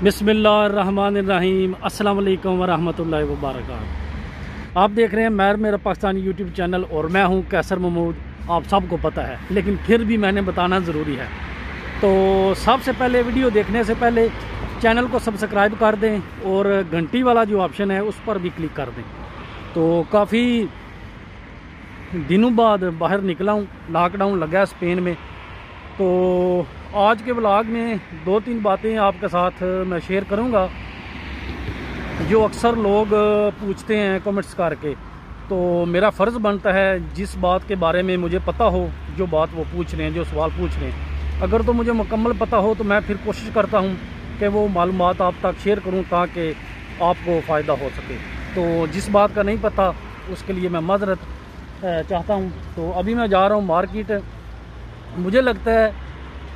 बिस्मिल्लाहिर्रहमानिर्रहीम अस्सलाम वालेकुम वरहमतुल्लाहि वबरकातुहू। आप देख रहे हैं मैर मेरा पाकिस्तानी यूट्यूब चैनल और मैं हूं कैसर महमूद। आप सबको पता है, लेकिन फिर भी मैंने बताना ज़रूरी है। तो सबसे पहले वीडियो देखने से पहले चैनल को सब्सक्राइब कर दें और घंटी वाला जो ऑप्शन है उस पर भी क्लिक कर दें। तो काफ़ी दिनों बाद बाहर निकला हूँ, लॉकडाउन लगा है स्पेन में। तो आज के व्लॉग में 2-3 बातें आपके साथ मैं शेयर करूंगा जो अक्सर लोग पूछते हैं कमेंट्स करके। तो मेरा फ़र्ज़ बनता है जिस बात के बारे में मुझे पता हो, जो बात वो पूछ रहे हैं, जो सवाल पूछ रहे हैं, अगर तो मुझे मुकम्मल पता हो तो मैं फिर कोशिश करता हूं कि वो मालूमात आप तक शेयर करूं ताकि आपको फ़ायदा हो सके। तो जिस बात का नहीं पता उसके लिए मैं माज़रत चाहता हूं। तो अभी मैं जा रहा हूं मार्केट। मुझे लगता है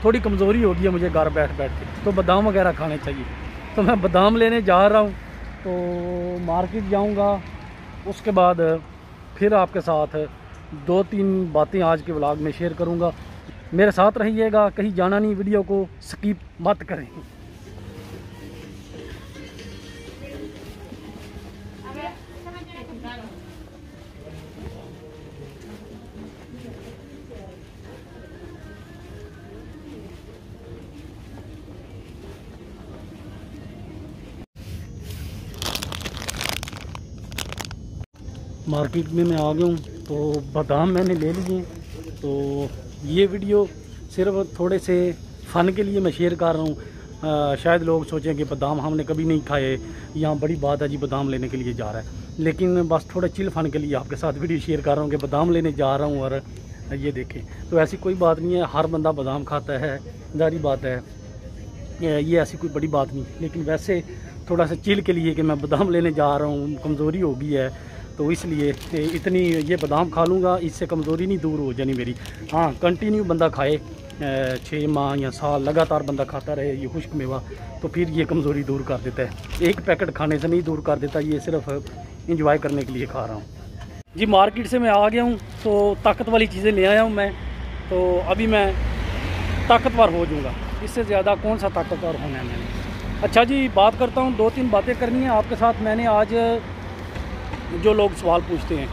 थोड़ी कमज़ोरी होगी है मुझे घर बैठ बैठ के, तो बादाम वगैरह खाने चाहिए। तो मैं बादाम लेने जा रहा हूँ, तो मार्केट जाऊँगा। उसके बाद फिर आपके साथ 2-3 बातें आज के व्लॉग में शेयर करूँगा। मेरे साथ रहिएगा, कहीं जाना नहीं, वीडियो को स्किप मत करें। मार्केट में मैं आ गया हूँ, तो बादाम मैंने ले लिए। तो ये वीडियो सिर्फ थोड़े से फ़न के लिए मैं शेयर कर रहा हूँ। शायद लोग सोचें कि बादाम हमने कभी नहीं खाए, यहाँ बड़ी बात है जी बादाम लेने के लिए जा रहा है। लेकिन बस थोड़ा चिल फ़न के लिए आपके साथ वीडियो शेयर कर रहा हूँ कि बादाम लेने जा रहा हूँ। और ये देखें, तो ऐसी कोई बात नहीं है, हर बंदा बादाम खाता है, जारी बात है, ये ऐसी कोई बड़ी बात नहीं। लेकिन वैसे थोड़ा सा चिल के लिए कि मैं बादाम लेने जा रहा हूँ, कमज़ोरी हो गई है, तो इसलिए इतनी ये बादाम खा लूँगा, इससे कमज़ोरी नहीं दूर हो जानी मेरी। हाँ, कंटिन्यू बंदा खाए 6 माह या साल लगातार बंदा खाता रहे ये खुश्क मेवा, तो फिर ये कमज़ोरी दूर कर देता है। एक पैकेट खाने से नहीं दूर कर देता, ये सिर्फ इंजॉय करने के लिए खा रहा हूँ जी। मार्केट से मैं आ गया हूँ, तो ताकत वाली चीज़ें ले आया हूँ मैं। तो अभी मैं ताकतवर हो जाऊँगा, इससे ज़्यादा कौन सा ताकतवर होना है मैंने। अच्छा जी, बात करता हूँ, 2-3 बातें करनी है आपके साथ। मैंने आज जो लोग सवाल पूछते हैं,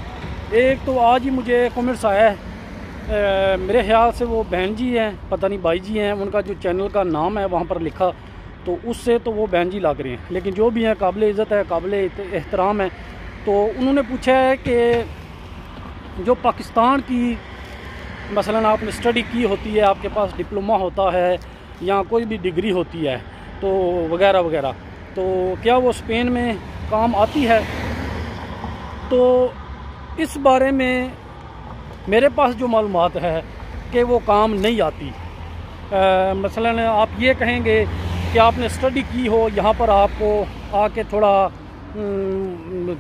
एक तो आज ही मुझे कमेंट्स आया है, मेरे ख्याल से वो बहन जी हैं, पता नहीं भाई जी हैं, उनका जो चैनल का नाम है वहाँ पर लिखा, तो उससे तो वो बहन जी लग रहे हैं, लेकिन जो भी हैं काबिल इज़्ज़त है, काबिल एहतराम है। तो उन्होंने पूछा है कि जो पाकिस्तान की मसलन आपने स्टडी की होती है, आपके पास डिप्लोमा होता है या कोई भी डिग्री होती है, तो वगैरह वगैरह, तो क्या वो स्पेन में काम आती है? तो इस बारे में मेरे पास जो मालूमात है कि वो काम नहीं आती। मसलन आप ये कहेंगे कि आपने स्टडी की हो, यहाँ पर आपको आके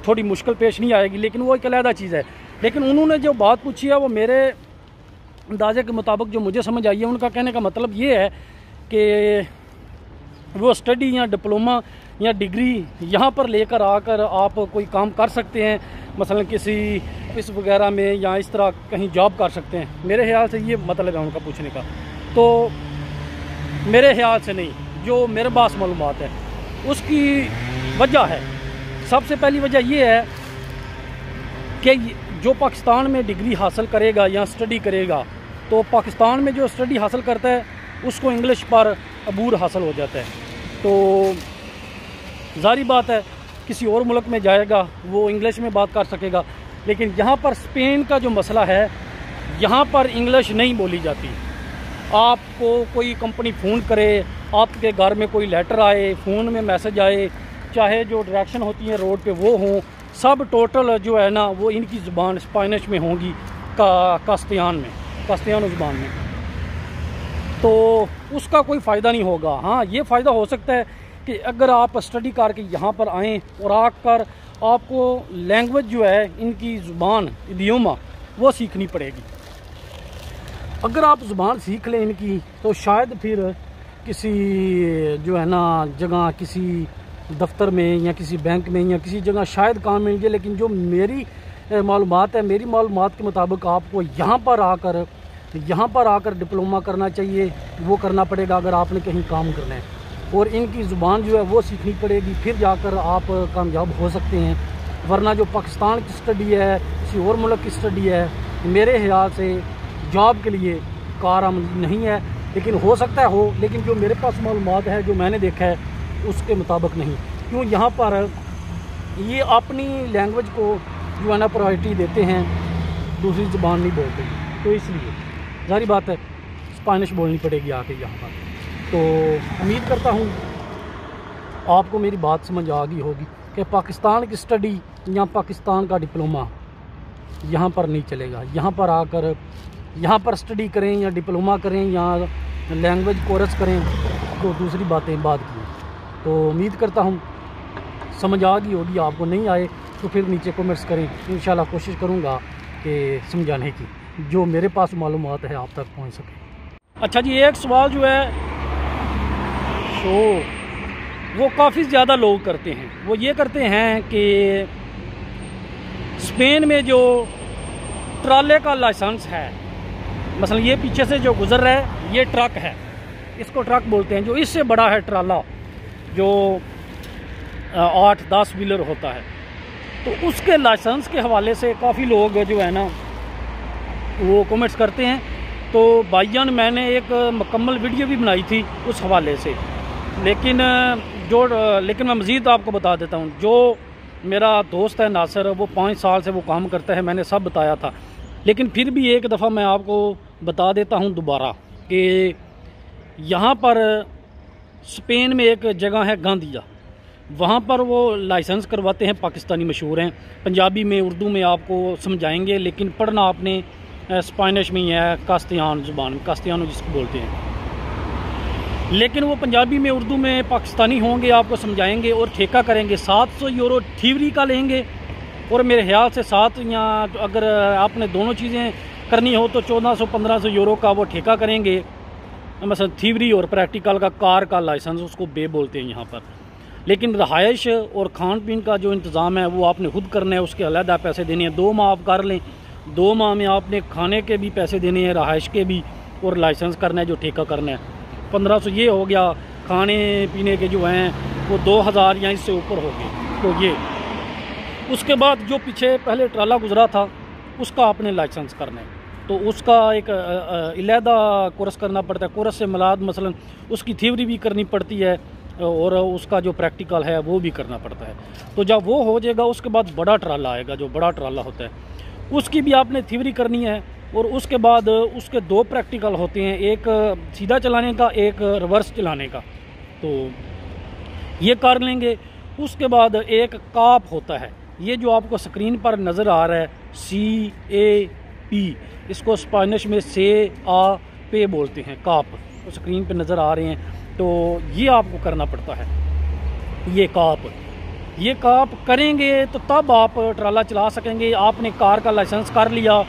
थोड़ी मुश्किल पेश नहीं आएगी, लेकिन वो एक अलग चीज़ है। लेकिन उन्होंने जो बात पूछी है वो मेरे अंदाजे के मुताबिक जो मुझे समझ आई है, उनका कहने का मतलब ये है कि वो स्टडी या डिप्लोमा या डिग्री यहाँ पर लेकर आकर आप कोई काम कर सकते हैं, मसलन किसी ऑफिस वगैरह में या इस तरह कहीं जॉब कर सकते हैं। मेरे ख्याल से ये मतलब है उनका पूछने का। तो मेरे ख्याल से नहीं, जो मेरे पास मालूमात है उसकी वजह है, सबसे पहली वजह ये है कि जो पाकिस्तान में डिग्री हासिल करेगा या स्टडी करेगा, तो पाकिस्तान में जो स्टडी हासिल करता है उसको इंग्लिश पर अबूर हासिल हो जाता है। तो ज़ाहिर बात है किसी और मुल्क में जाएगा वो इंग्लिश में बात कर सकेगा, लेकिन यहाँ पर स्पेन का जो मसला है, यहाँ पर इंग्लिश नहीं बोली जाती। आपको कोई कंपनी फ़ोन करे, आपके घर में कोई लेटर आए, फ़ोन में मैसेज आए, चाहे जो डायरेक्शन होती है रोड पे वो हों, सब टोटल जो है ना वो इनकी ज़ुबान स्पेनिश में होंगी, कास्टियानो ज़ुबान में। तो उसका कोई फ़ायदा नहीं होगा। हाँ, ये फ़ायदा हो सकता है कि अगर आप स्टडी करके यहाँ पर आएँ और आकर आपको लैंग्वेज जो है इनकी ज़ुबान इडियोमा वो सीखनी पड़ेगी। अगर आप ज़ुबान सीख लें इनकी, तो शायद फिर किसी जो है ना जगह, किसी दफ्तर में या किसी बैंक में या किसी जगह शायद काम मिल जाए। लेकिन जो मेरी मालूमात है, मेरी मालूमात के मुताबिक आपको यहाँ पर आकर डिप्लोमा करना चाहिए, वो करना पड़ेगा अगर आपने कहीं काम करना है। और इनकी ज़ुबान जो है वो सीखनी पड़ेगी, फिर जाकर आप कामयाब हो सकते हैं। वरना जो पाकिस्तान की स्टडी है, किसी और मुल्क की स्टडी है, मेरे ख्याल से जॉब के लिए कारआमद नहीं है। लेकिन हो सकता है हो, लेकिन जो मेरे पास मालूमात है, जो मैंने देखा है, उसके मुताबिक नहीं। क्यों यहाँ पर ये अपनी लैंग्वेज को जो है ना प्रायोरिटी देते हैं, दूसरी ज़ुबान नहीं बोलते, तो इसलिए जारी बात है स्पेनिश बोलनी पड़ेगी आके यहाँ पर। तो उम्मीद करता हूँ आपको मेरी बात समझ आ गई होगी कि पाकिस्तान की स्टडी या पाकिस्तान का डिप्लोमा यहाँ पर नहीं चलेगा। यहाँ पर आकर यहाँ पर स्टडी करें या डिप्लोमा करें या लैंग्वेज कोर्स करें तो दूसरी बातें बात की। तो उम्मीद करता हूँ समझ आ गई होगी। आपको नहीं आए तो फिर नीचे कमेंट्स करें, इंशाल्लाह कोशिश करूँगा कि समझाने की, जो मेरे पास मालूमात है आप तक पहुँच सके। अच्छा जी, एक सवाल जो है तो वो काफ़ी ज़्यादा लोग करते हैं, वो ये करते हैं कि स्पेन में जो ट्राले का लाइसेंस है, मसलन ये पीछे से जो गुज़र रहा है ये ट्रक है, इसको ट्रक बोलते हैं। जो इससे बड़ा है ट्राला, जो 8-10 व्हीलर होता है, तो उसके लाइसेंस के हवाले से काफ़ी लोग जो है ना वो कमेंट्स करते हैं। तो भाईजान मैंने एक मुकम्मल वीडियो भी बनाई थी उस हवाले से, लेकिन मैं मज़ीद आपको बता देता हूँ। जो मेरा दोस्त है नासिर, वो 5 साल से वो काम करता है, मैंने सब बताया था, लेकिन फिर भी एक दफ़ा मैं आपको बता देता हूँ दोबारा कि यहाँ पर स्पेन में एक जगह है गांदिया, वहाँ पर वो लाइसेंस करवाते हैं, पाकिस्तानी मशहूर हैं, पंजाबी में उर्दू में आपको समझाएंगे, लेकिन पढ़ना आपने स्पेनिश में ही है, कास्तियान ज़ुबान, कास्तियानो जिसको बोलते हैं। लेकिन वो पंजाबी में उर्दू में पाकिस्तानी होंगे, आपको समझाएंगे और ठेका करेंगे। 700 यूरो थ्योरी का लेंगे, और मेरे ख्याल से 7 या अगर आपने दोनों चीज़ें करनी हो तो 1400-1500 यूरो का वो ठेका करेंगे, मतलब थ्योरी और प्रैक्टिकल का। कार का लाइसेंस उसको बे बोलते हैं यहाँ पर। लेकिन रहायश और खान पीन का जो इंतज़ाम है वो आपने खुद करना है, उसके अलग पैसे देने हैं। 2 माह आप कर लें, 2 माह में आपने खाने के भी पैसे देने हैं, रहायश के भी, और लाइसेंस करना है जो ठेका करना है। 1500 ये हो गया। खाने पीने के जो हैं वो 2000 या इससे ऊपर हो गए। तो ये उसके बाद जो पीछे पहले ट्राला गुजरा था उसका आपने लाइसेंस करना है, तो उसका एक अलहदा कोर्स करना पड़ता है। कोर्स से मुराद मसलन उसकी थ्योरी भी करनी पड़ती है और उसका जो प्रैक्टिकल है वो भी करना पड़ता है। तो जब वो हो जाएगा उसके बाद बड़ा ट्राला आएगा, जो बड़ा ट्राला होता है उसकी भी आपने थ्योरी करनी है, और उसके बाद उसके 2 प्रैक्टिकल होते हैं, एक सीधा चलाने का, एक रिवर्स चलाने का। तो ये कर लेंगे। उसके बाद एक काप होता है, ये जो आपको स्क्रीन पर नज़र आ रहा है, CAP, इसको स्पेनिश में से आ पे बोलते हैं, काप, तो स्क्रीन पे नज़र आ रहे हैं। तो ये आपको करना पड़ता है, ये काप करेंगे तो तब आप ट्राला चला सकेंगे। आपने कार का लाइसेंस कर लिया,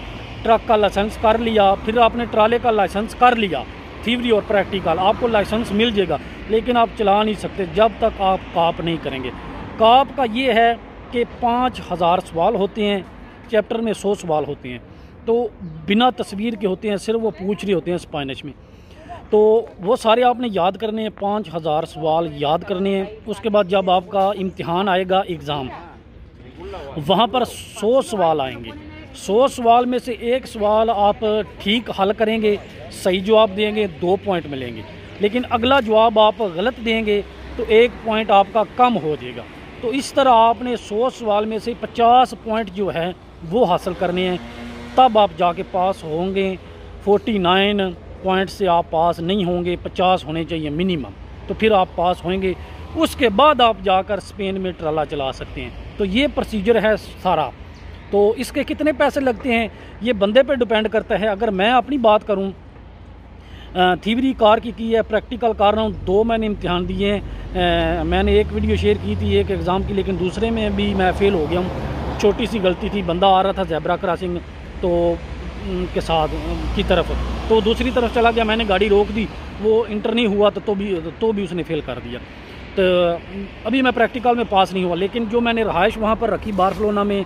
ट्रक का लाइसेंस कर लिया, फिर आपने ट्राले का लाइसेंस कर लिया, थ्योरी और प्रैक्टिकल, आपको लाइसेंस मिल जाएगा, लेकिन आप चला नहीं सकते जब तक आप काप नहीं करेंगे। काप का ये है कि 5000 सवाल होते हैं, चैप्टर में 100 सवाल होते हैं, तो बिना तस्वीर के होते हैं, सिर्फ वो पूछ रहे होते हैं स्पेनिश में। तो वो सारे आपने याद करने हैं, 5000 सवाल याद करने हैं। उसके बाद जब आपका इम्तिहान आएगा, एग्ज़ाम, वहाँ पर 100 सवाल आएंगे। 100 सवाल में से एक सवाल आप ठीक हल करेंगे, सही जवाब देंगे, 2 पॉइंट मिलेंगे। लेकिन अगला जवाब आप गलत देंगे तो 1 पॉइंट आपका कम हो जाएगा। तो इस तरह आपने 100 सवाल में से 50 पॉइंट जो है वो हासिल करने हैं, तब आप जाके पास होंगे। 49 पॉइंट से आप पास नहीं होंगे, 50 होने चाहिए मिनिमम, तो फिर आप पास होंगे। उसके बाद आप जाकर स्पेन में ट्राला चला सकते हैं। तो ये प्रोसीजर है सारा। तो इसके कितने पैसे लगते हैं ये बंदे पे डिपेंड करता है। अगर मैं अपनी बात करूं, थ्योरी कार की है, प्रैक्टिकल कार ना 2 मैंने इम्तिहान दिए हैं। मैंने एक वीडियो शेयर की थी एक एग्ज़ाम की, लेकिन दूसरे में भी मैं फ़ेल हो गया हूँ। छोटी सी गलती थी, बंदा आ रहा था ज़ेब्रा क्रॉसिंग तो के साथ की तरफ, तो दूसरी तरफ चला गया, मैंने गाड़ी रोक दी, वो इंटर नहीं हुआ तो भी उसने फ़ेल कर दिया। तो अभी मैं प्रैक्टिकल में पास नहीं हुआ। लेकिन जो मैंने रहाइश वहाँ पर रखी बार्सिलोना में,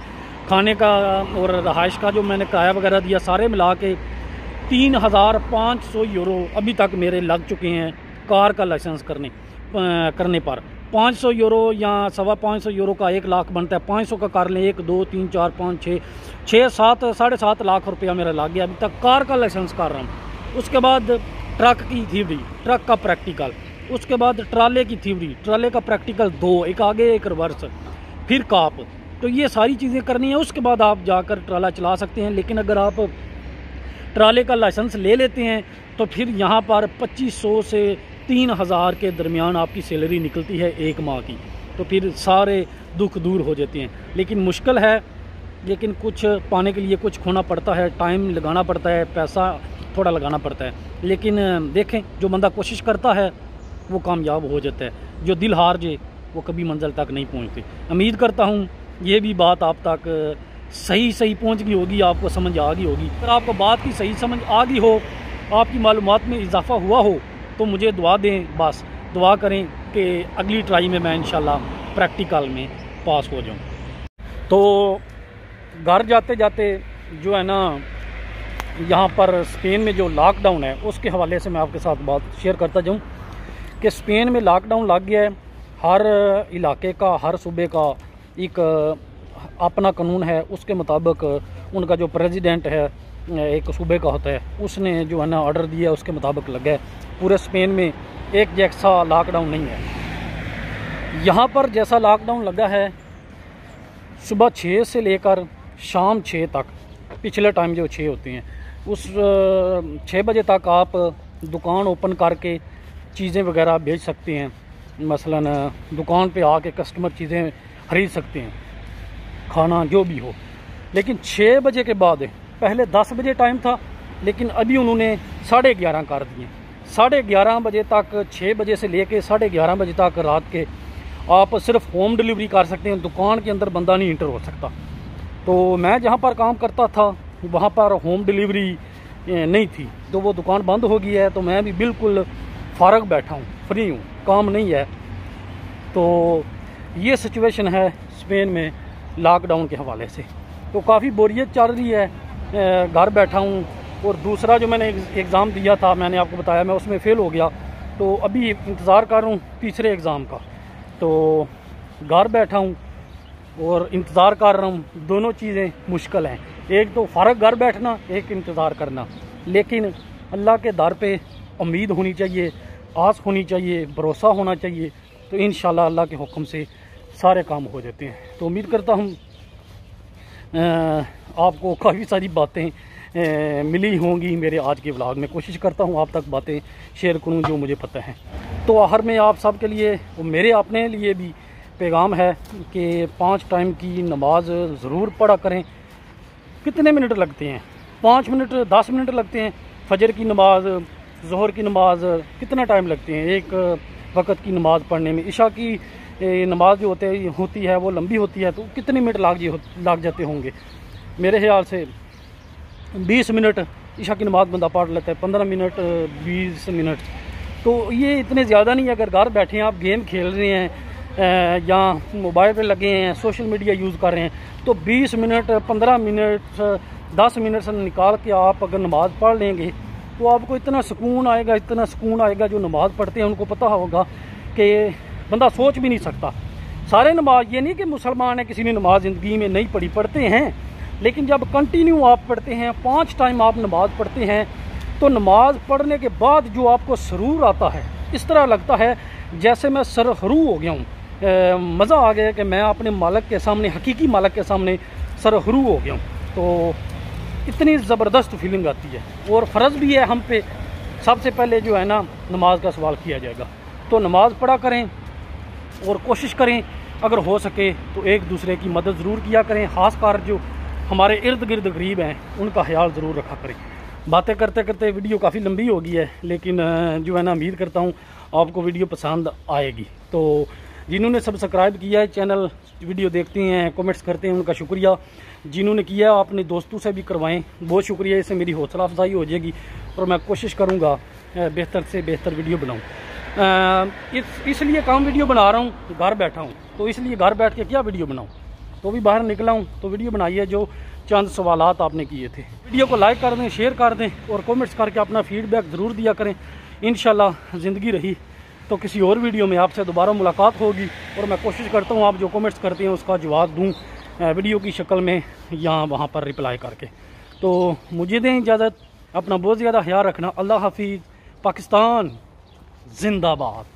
खाने का और रहाइश का जो मैंने किराया वगैरह दिया, सारे मिला के 3500 यूरो अभी तक मेरे लग चुके हैं कार का लाइसेंस करने। करने पर 500 यूरो या 525 यूरो का 1 लाख बनता है। 500 का कर लें, 1 2 3 4 5 6 7 7.5 लाख रुपया मेरा लग गया अभी तक। कार का लाइसेंस कर रहा हूँ, उसके बाद ट्रक की थ्योरी, ट्रक का प्रैक्टिकल, उसके बाद ट्राले की थ्योरी, ट्राले का प्रैक्टिकल 2, एक आगे एक रिवर्स, फिर काप। तो ये सारी चीज़ें करनी है, उसके बाद आप जाकर ट्राला चला सकते हैं। लेकिन अगर आप ट्राले का लाइसेंस ले लेते हैं तो फिर यहाँ पर 2500 से 3000 के दरमियान आपकी सैलरी निकलती है 1 माह की। तो फिर सारे दुख दूर हो जाते हैं। लेकिन मुश्किल है, लेकिन कुछ पाने के लिए कुछ खोना पड़ता है, टाइम लगाना पड़ता है, पैसा थोड़ा लगाना पड़ता है। लेकिन देखें, जो बंदा कोशिश करता है वो कामयाब हो जाता है, जो दिल हार जाए वो कभी मंजिल तक नहीं पहुँचते। उम्मीद करता हूँ ये भी बात आप तक सही पहुँच गई होगी, आपको समझ आ गई होगी। अगर आपको बात की सही समझ आ गई हो, आपकी मालूमात में इजाफा हुआ हो, तो मुझे दुआ दें, बस दुआ करें कि अगली ट्राई में मैं इंशाल्लाह प्रैक्टिकल में पास हो जाऊं। तो घर जाते जाते जो है ना, यहाँ पर स्पेन में जो लॉकडाउन है उसके हवाले से मैं आपके साथ बात शेयर करता जाऊँ कि स्पेन में लॉकडाउन लग गया है। हर इलाके का, हर सूबे का एक अपना कानून है, उसके मुताबिक उनका जो प्रेसिडेंट है एक सूबे का होता है, उसने जो है ना ऑर्डर दिया, उसके मुताबिक लगा है। पूरे स्पेन में एक जैसा लॉकडाउन नहीं है। यहाँ पर जैसा लॉकडाउन लगा है, सुबह 6 से लेकर शाम 6 तक, पिछले टाइम जो 6 होते हैं, उस 6 बजे तक आप दुकान ओपन करके चीज़ें वगैरह बेच सकते हैं। मसलन दुकान पे आके कस्टमर चीज़ें खरीद सकते हैं, खाना जो भी हो। लेकिन 6 बजे के बाद, पहले 10 बजे टाइम था, लेकिन अभी उन्होंने 11:30 कर दिए। 11:30 बजे तक, 6 बजे से लेके 11:30 बजे तक रात के आप सिर्फ होम डिलीवरी कर सकते हैं, दुकान के अंदर बंदा नहीं इंटर हो सकता। तो मैं जहाँ पर काम करता था वहाँ पर होम डिलीवरी नहीं थी, तो वो दुकान बंद हो गई है। तो मैं भी बिल्कुल फारग बैठा हूँ, फ्री हूँ, काम नहीं है। तो ये सिचुएशन है स्पेन में लॉकडाउन के हवाले से। तो काफ़ी बोरियत चल रही है, घर बैठा हूँ। और दूसरा जो मैंने एग्ज़ाम दिया था, मैंने आपको बताया, मैं उसमें फ़ेल हो गया। तो अभी इंतज़ार कर रहा हूँ तीसरे एग्ज़ाम का। तो घर बैठा हूँ और इंतज़ार कर रहा हूँ। दोनों चीज़ें मुश्किल हैं, एक तो फ़र्क घर बैठना, एक इंतज़ार करना। लेकिन अल्लाह के दर पे उम्मीद होनी चाहिए, आस होनी चाहिए, भरोसा होना चाहिए। तो इंशाल्लाह अल्लाह के हुक्म से सारे काम हो जाते हैं। तो उम्मीद करता हूँ आपको काफ़ी सारी बातें मिली होंगी मेरे आज के व्लॉग में। कोशिश करता हूँ आप तक बातें शेयर करूँ जो मुझे पता है। तो आखिर में आप सब के लिए, मेरे अपने लिए भी पैगाम है कि 5 टाइम की नमाज ज़रूर पढ़ा करें। कितने मिनट लगते हैं? 5 मिनट, 10 मिनट लगते हैं। फजर की नमाज, ज़ोहर की नमाज कितना टाइम लगते हैं एक वक़्त की नमाज़ पढ़ने में? इशा की नमाज जो होती है वो लंबी होती है, तो कितने मिनट लग जाते होंगे? मेरे ख्याल से 20 मिनट इशा की नमाज बंदा पढ़ लेता है, 15 मिनट, 20 मिनट। तो ये इतने ज़्यादा नहीं है। अगर घर बैठे हैं, आप गेम खेल रहे हैं या मोबाइल पे लगे हैं, सोशल मीडिया यूज़ कर रहे हैं, तो 20 मिनट, 15 मिनट, 10 मिनट से निकाल के आप अगर नमाज़ पढ़ लेंगे तो आपको इतना सुकून आएगा, इतना सुकून आएगा। जो नमाज़ पढ़ते हैं उनको पता होगा कि बंदा सोच भी नहीं सकता। सारे नमाज, ये नहीं कि मुसलमान है किसी ने नमाज ज़िंदगी में नहीं पढ़ी, पढ़ते हैं। लेकिन जब कंटिन्यू आप पढ़ते हैं, 5 टाइम आप नमाज़ पढ़ते हैं, तो नमाज पढ़ने के बाद जो आपको सुरूर आता है, इस तरह लगता है जैसे मैं सरहरू हो गया हूँ। मज़ा आ गया कि मैं अपने मालिक के सामने, हकीकी मालिक के सामने सरहरू हो गया हूँ। तो इतनी ज़बरदस्त फीलिंग आती है। और फ़र्ज़ भी है हम पे, सबसे पहले जो है ना नमाज का सवाल किया जाएगा। तो नमाज़ पढ़ा करें और कोशिश करें अगर हो सके तो एक दूसरे की मदद ज़रूर किया करें। ख़ासकर जो हमारे इर्द गिर्द गरीब हैं उनका ख्याल ज़रूर रखा करें। बातें करते करते वीडियो काफ़ी लंबी हो गई है, लेकिन जो है ना उम्मीद करता हूँ आपको वीडियो पसंद आएगी। तो जिन्होंने सब्सक्राइब किया है चैनल, वीडियो देखते हैं, कमेंट्स करते हैं, उनका शुक्रिया। जिन्होंने किया अपने दोस्तों से भी करवाएं, बहुत शुक्रिया। इससे मेरी हौसला अफजाई हो जाएगी और मैं कोशिश करूँगा बेहतर से बेहतर वीडियो बनाऊँ। इसलिए काम वीडियो बना रहा हूँ, घर बैठा हूँ, तो इसलिए घर बैठ के क्या वीडियो बनाऊँ, तो भी बाहर निकला हूँ तो वीडियो बनाई है। जो चंद सवालात आपने किए थे, वीडियो को लाइक कर दें, शेयर कर दें और कमेंट्स करके अपना फीडबैक ज़रूर दिया करें। इंशाल्लाह ज़िंदगी रही तो किसी और वीडियो में आपसे दोबारा मुलाकात होगी और मैं कोशिश करता हूँ आप जो कमेंट्स करते हैं उसका जवाब दूँ वीडियो की शक्ल में या वहाँ पर रिप्लाई करके। तो मुझे दें इजाज़त, अपना बहुत ज़्यादा ख्याल रखना। अल्लाह हाफिज़। पाकिस्तान जिंदाबाद।